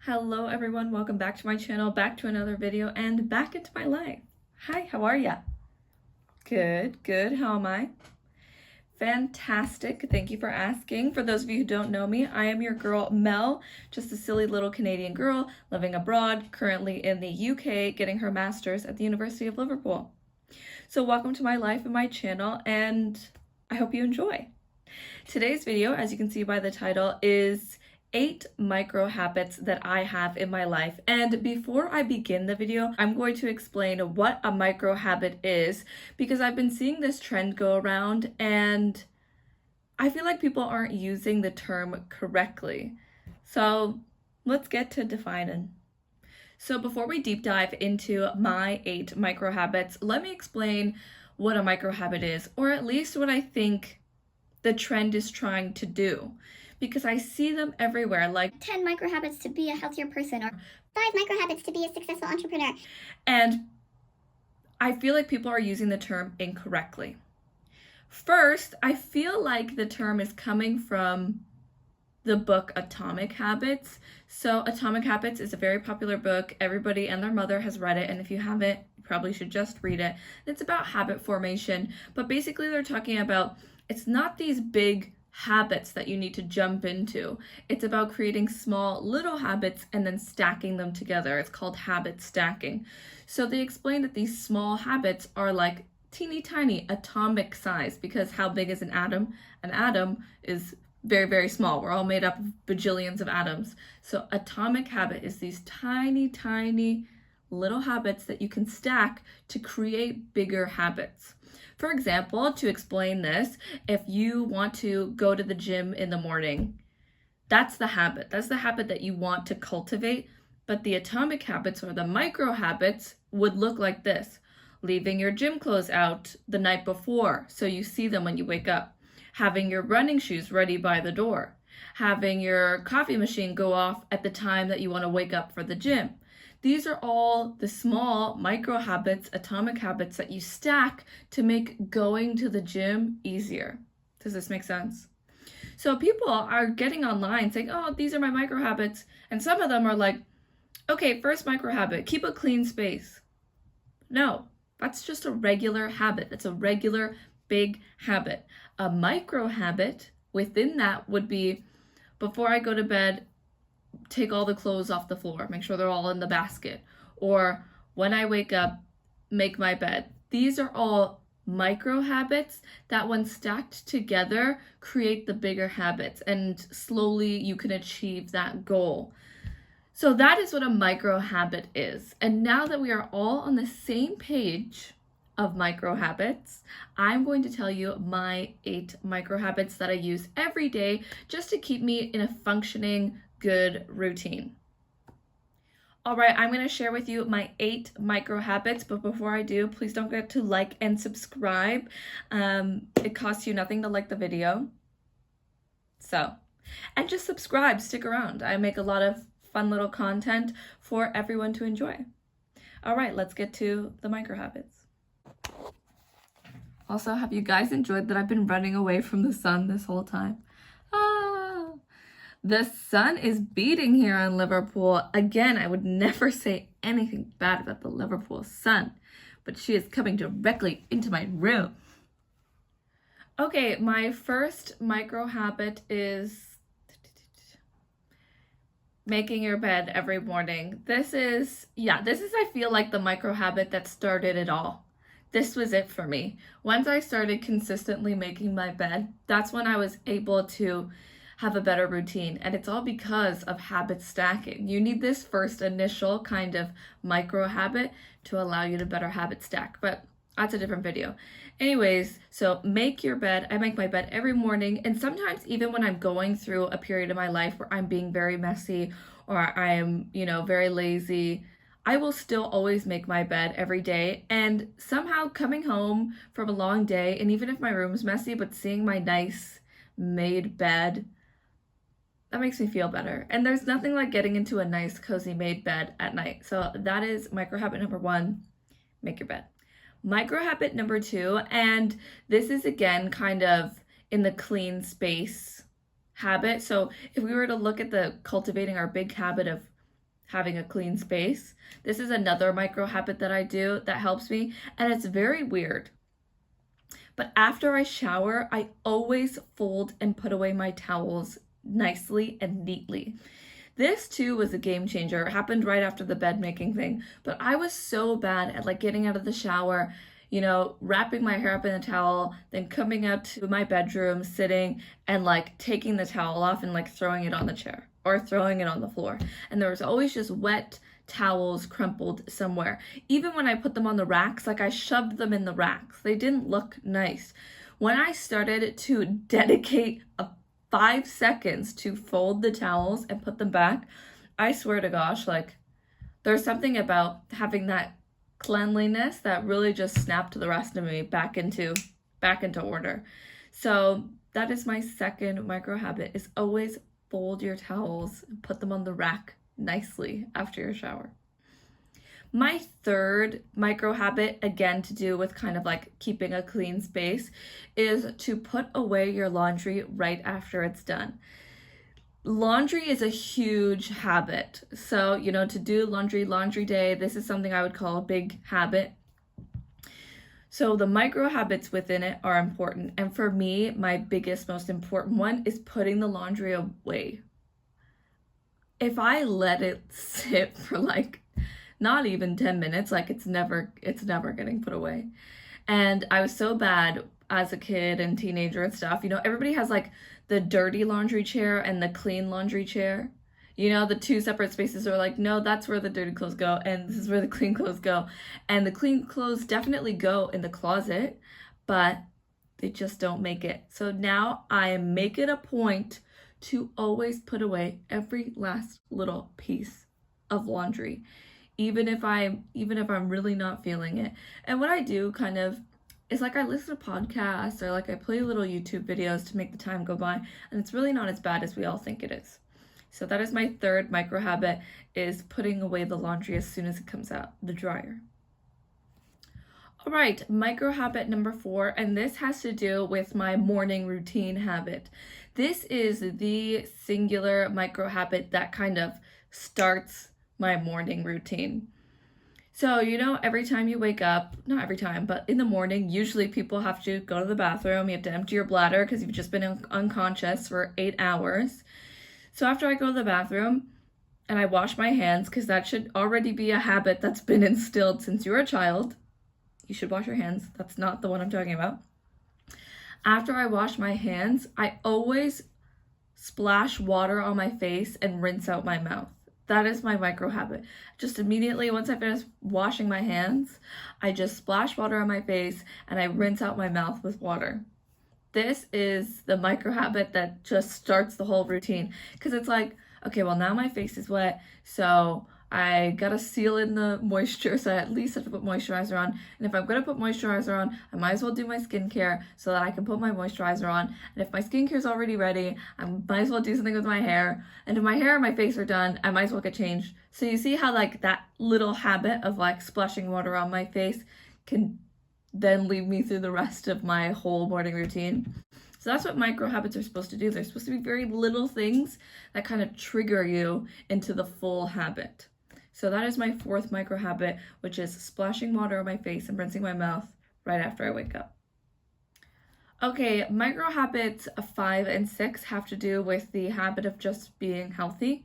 Hello everyone, welcome back to my channel, back to another video, and back into my life. Hi, how are ya? Good, how am I? Fantastic, thank you for asking. For those of you who don't know me, I am your girl Mel, just a silly little Canadian girl living abroad, currently in the UK, getting her master's at the University of Liverpool. So welcome to my life and my channel, and I hope you enjoy. Today's video, as you can see by the title, is 8 micro habits that I have in my life. And before I begin the video, I'm going to explain what a micro habit is, because I've been seeing this trend go around and I feel like people aren't using the term correctly. So let's get to defining. So before we deep dive into my 8 micro habits, let me explain what a micro habit is, or at least what I think the trend is trying to do, because I see them everywhere, like 10 micro habits to be a healthier person, or 5 micro habits to be a successful entrepreneur. And I feel like people are using the term incorrectly. First, I feel like the term is coming from the book Atomic Habits. So Atomic Habits is a very popular book. Everybody and their mother has read it, and if you haven't, you probably should just read it. It's about habit formation, but basically they're talking about it's not these big habits that you need to jump into. It's about creating small little habits and then stacking them together. It's called habit stacking. So they explain that these small habits are like teeny tiny atomic size, because how big is an atom? An atom is very, very small. We're all made up of bajillions of atoms. So atomic habit is these tiny, tiny little habits that you can stack to create bigger habits. For example, to explain this, if you want to go to the gym in the morning, that's the habit. That's the habit that you want to cultivate. But the atomic habits, or the micro habits, would look like this. Leaving your gym clothes out the night before so you see them when you wake up. Having your running shoes ready by the door. Having your coffee machine go off at the time that you want to wake up for the gym. These are all the small micro habits, atomic habits that you stack to make going to the gym easier. Does this make sense? So people are getting online saying, oh, these are my micro habits. And some of them are like, okay, first micro habit, keep a clean space. No, that's just a regular habit. That's a regular big habit. A micro habit within that would be, before I go to bed, take all the clothes off the floor, make sure they're all in the basket. Or when I wake up, make my bed. These are all micro habits that, when stacked together, create the bigger habits, and slowly you can achieve that goal. So that is what a micro habit is. And now that we are all on the same page of micro habits, I'm going to tell you my 8 micro habits that I use every day just to keep me in a functioning, good routine. All right, I'm going to share with you my 8 micro habits, but before I do, please don't forget to like and subscribe. It costs you nothing to like the video. And just subscribe, stick around. I make a lot of fun little content for everyone to enjoy. All right, let's get to the micro habits. Also, have you guys enjoyed that I've been running away from the sun this whole time? The sun is beating here in Liverpool. Again, I would never say anything bad about the Liverpool sun, but she is coming directly into my room. Okay, my first micro habit is making your bed every morning. This is, I feel like, the micro habit that started it all. This was it for me. Once I started consistently making my bed, that's when I was able to have a better routine. And it's all because of habit stacking. You need this first initial kind of micro habit to allow you to better habit stack. But that's a different video. Anyways, so make your bed. I make my bed every morning. And sometimes even when I'm going through a period of my life where I'm being very messy, or I am, very lazy, I will still always make my bed every day. And somehow coming home from a long day, and even if my room's messy, but seeing my nice made bed, that makes me feel better. And there's nothing like getting into a nice, cozy made bed at night. So that is micro habit number 1, make your bed. Micro habit number 2, and this is again kind of in the clean space habit. So if we were to look at the cultivating our big habit of having a clean space. This is another micro habit that I do that helps me, and it's very weird. But after I shower, I always fold and put away my towels nicely and neatly. This too was a game changer. It happened right after the bed making thing, but I was so bad at like getting out of the shower, wrapping my hair up in a towel, then coming out to my bedroom, sitting and like taking the towel off and like throwing it on the chair or throwing it on the floor. And there was always just wet towels crumpled somewhere. Even when I put them on the racks, like I shoved them in the racks. They didn't look nice. When I started to dedicate 5 seconds to fold the towels and put them back, I swear to gosh, like there's something about having that cleanliness that really just snapped the rest of me back into order. So that is my second micro habit, is always fold your towels and put them on the rack nicely after your shower. My third micro habit, again to do with kind of like keeping a clean space, is to put away your laundry right after it's done. Laundry is a huge habit. So, to do laundry day, this is something I would call a big habit. So the micro habits within it are important. And for me, my biggest, most important one is putting the laundry away. If I let it sit for like not even 10 minutes, like it's never getting put away. And I was so bad as a kid and teenager and stuff. Everybody has like the dirty laundry chair and the clean laundry chair. The two separate spaces are like, no, that's where the dirty clothes go, and this is where the clean clothes go. And the clean clothes definitely go in the closet, but they just don't make it. So now I make it a point to always put away every last little piece of laundry, even if I'm really not feeling it. And what I do kind of is like I listen to podcasts or like I play little YouTube videos to make the time go by, and it's really not as bad as we all think it is. So that is my third micro habit, is putting away the laundry as soon as it comes out the dryer. All right, micro habit number 4, and this has to do with my morning routine habit. This is the singular micro habit that kind of starts my morning routine. So, every time you wake up, not every time, but in the morning, usually people have to go to the bathroom. You have to empty your bladder because you've just been unconscious for 8 hours. So after I go to the bathroom and I wash my hands, because that should already be a habit that's been instilled since you were a child. You should wash your hands. That's not the one I'm talking about. After I wash my hands, I always splash water on my face and rinse out my mouth. That is my micro habit. Just immediately, once I finish washing my hands, I just splash water on my face and I rinse out my mouth with water. This is the micro habit that just starts the whole routine, because it's like, okay, well now my face is wet, so I gotta seal in the moisture, so I at least have to put moisturizer on. And if I'm gonna put moisturizer on, I might as well do my skincare so that I can put my moisturizer on. And if my skincare is already ready, I might as well do something with my hair. And if my hair and my face are done, I might as well get changed. So you see how like that little habit of like splashing water on my face can then lead me through the rest of my whole morning routine. So that's what micro habits are supposed to do. They're supposed to be very little things that kind of trigger you into the full habit. So that is my fourth micro habit, which is splashing water on my face and rinsing my mouth right after I wake up. Okay, micro habits 5 and 6 have to do with the habit of just being healthy.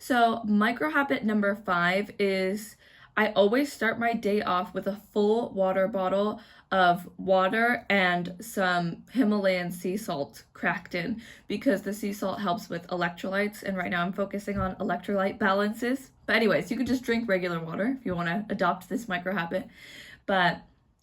So micro habit number 5 is I always start my day off with a full water bottle of water and some Himalayan sea salt cracked in, because the sea salt helps with electrolytes, and right now I'm focusing on electrolyte balances. But anyways, you could just drink regular water if you want to adopt this micro habit. But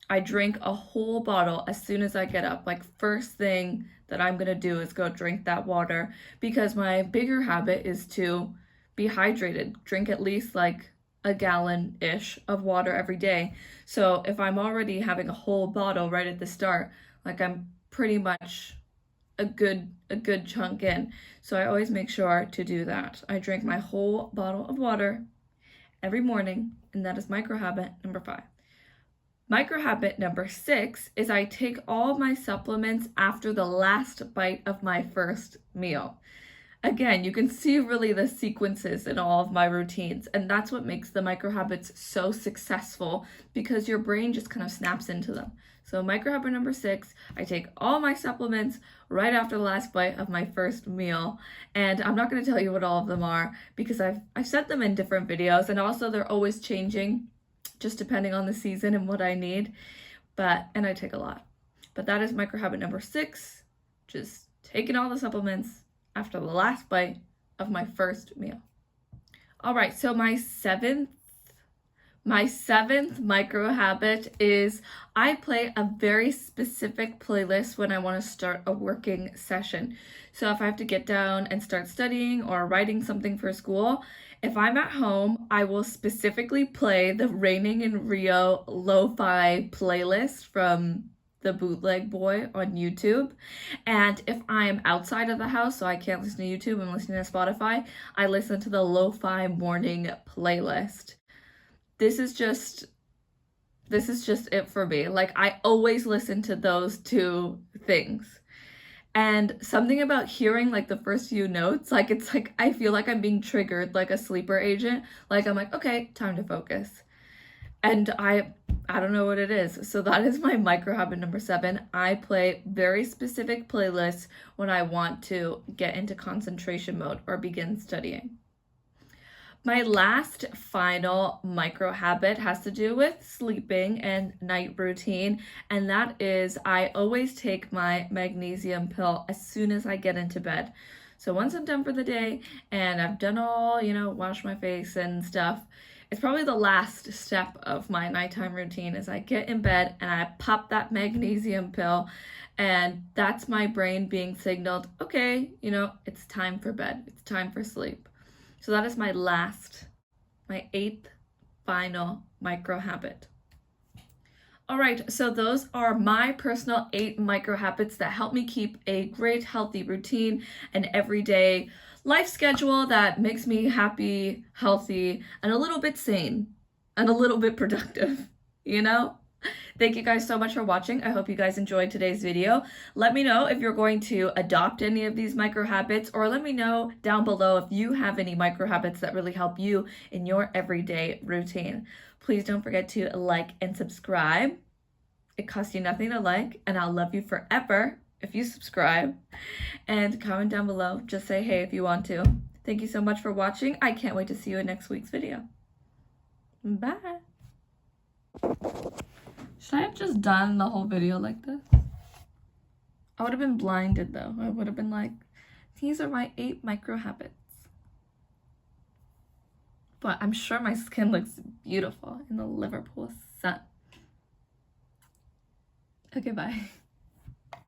I drink a whole bottle as soon as I get up. Like first thing that I'm going to do is go drink that water, because my bigger habit is to be hydrated. Drink at least like a gallon-ish of water every day. So if I'm already having a whole bottle right at the start, like I'm pretty much a good chunk in. So I always make sure to do that. I drink my whole bottle of water every morning, and that is micro habit number 5. Micro habit number 6 is I take all my supplements after the last bite of my first meal. Again, you can see really the sequences in all of my routines, and that's what makes the micro habits so successful, because your brain just kind of snaps into them. So micro habit number 6, I take all my supplements right after the last bite of my first meal, and I'm not going to tell you what all of them are because I've set them in different videos, and also they're always changing just depending on the season and what I need, and I take a lot. But that is micro habit number 6, just taking all the supplements after the last bite of my first meal. All right, so my seventh micro habit is I play a very specific playlist when I want to start a working session. So if I have to get down and start studying or writing something for school, if I'm at home, I will specifically play the Raining in Rio lo-fi playlist from the Bootleg Boy on YouTube. And if I'm outside of the house, so I can't listen to YouTube, I'm listening to Spotify, I listen to the Lo-Fi Morning playlist. This is just it for me. Like, I always listen to those two things. And something about hearing like the first few notes, like it's like I feel like I'm being triggered like a sleeper agent. Like I'm like, okay, time to focus. And I don't know what it is. So that is my micro habit number 7. I play very specific playlists when I want to get into concentration mode or begin studying. My last final micro habit has to do with sleeping and night routine, and that is I always take my magnesium pill as soon as I get into bed. So once I'm done for the day and I've done all, wash my face and stuff, it's probably the last step of my nighttime routine is I get in bed and I pop that magnesium pill, and that's my brain being signaled, okay, it's time for bed. It's time for sleep. So that is my 8th final micro habit. All right, so those are my personal 8 micro habits that help me keep a great healthy routine and everyday life schedule that makes me happy, healthy, and a little bit sane and a little bit productive, Thank you guys so much for watching. I hope you guys enjoyed today's video. Let me know if you're going to adopt any of these micro habits, or let me know down below if you have any micro habits that really help you in your everyday routine. Please don't forget to like and subscribe. It costs you nothing to like, and I'll love you forever if you subscribe. And comment down below. Just say hey if you want to. Thank you so much for watching. I can't wait to see you in next week's video. Bye. Should I have just done the whole video like this? I would have been blinded though. I would have been like, these are my 8 micro habits. But I'm sure my skin looks beautiful in the Liverpool sun. Okay, bye.